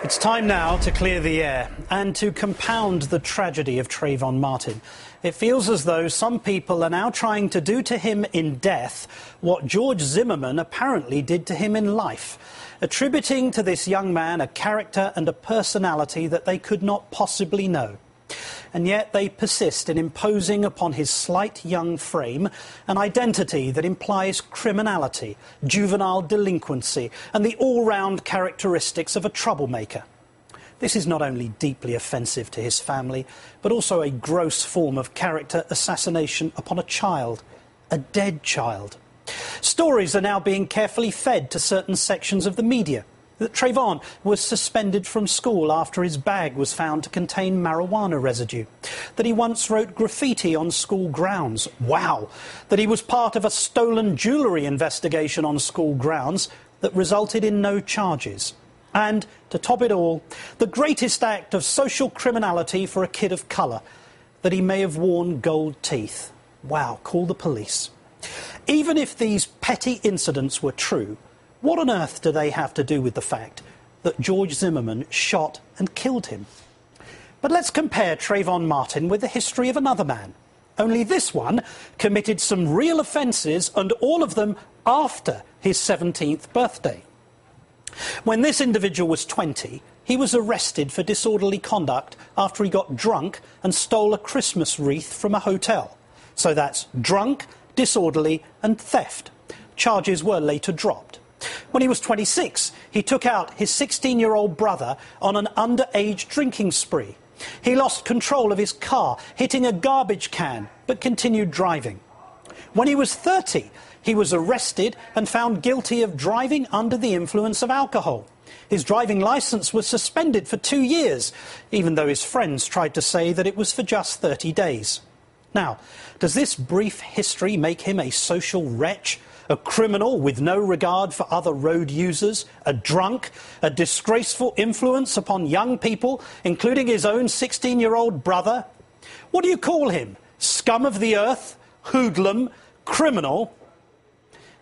It's time now to clear the air and to compound the tragedy of Trayvon Martin. It feels as though some people are now trying to do to him in death what George Zimmerman apparently did to him in life, attributing to this young man a character and a personality that they could not possibly know. And yet they persist in imposing upon his slight young frame an identity that implies criminality, juvenile delinquency, and the all-round characteristics of a troublemaker. This is not only deeply offensive to his family, but also a gross form of character assassination upon a child, a dead child. Stories are now being carefully fed to certain sections of the media that Trayvon was suspended from school after his bag was found to contain marijuana residue, that he once wrote graffiti on school grounds. Wow! That he was part of a stolen jewellery investigation on school grounds that resulted in no charges. And, to top it all, the greatest act of social criminality for a kid of colour, that he may have worn gold teeth. Wow, call the police. Even if these petty incidents were true, what on earth do they have to do with the fact that George Zimmerman shot and killed him? But let's compare Trayvon Martin with the history of another man. Only this one committed some real offences, and all of them after his 17th birthday. When this individual was 20, he was arrested for disorderly conduct after he got drunk and stole a Christmas wreath from a hotel. So that's drunk, disorderly and theft. Charges were later dropped. When he was 26, he took out his 16-year-old brother on an underage drinking spree. He lost control of his car, hitting a garbage can, but continued driving. When he was 30, he was arrested and found guilty of driving under the influence of alcohol. His driving licence was suspended for 2 years, even though his friends tried to say that it was for just 30 days. Now, does this brief history make him a social wretch? A criminal with no regard for other road users, a drunk, a disgraceful influence upon young people, including his own 16-year-old brother? What do you call him? Scum of the earth? Hoodlum? Criminal?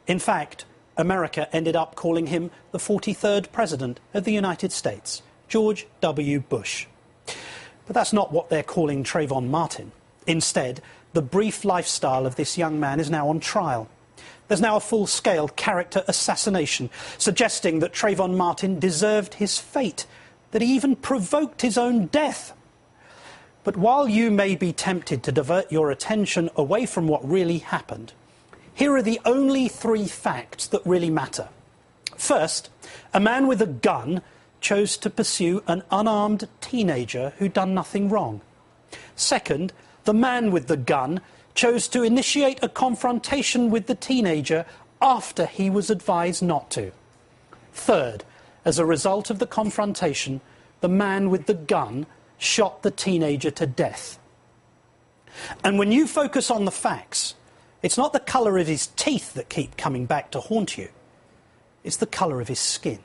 In fact, America ended up calling him the 43rd President of the United States, George W. Bush. But that's not what they're calling Trayvon Martin. Instead, the brief lifestyle of this young man is now on trial. There's now a full-scale character assassination, suggesting that Trayvon Martin deserved his fate, that he even provoked his own death. But while you may be tempted to divert your attention away from what really happened, here are the only 3 facts that really matter. First, a man with a gun chose to pursue an unarmed teenager who'd done nothing wrong. Second, the man with the gun chose to initiate a confrontation with the teenager after he was advised not to. Third, as a result of the confrontation, the man with the gun shot the teenager to death. And when you focus on the facts, it's not the colour of his teeth that keep coming back to haunt you. It's the colour of his skin.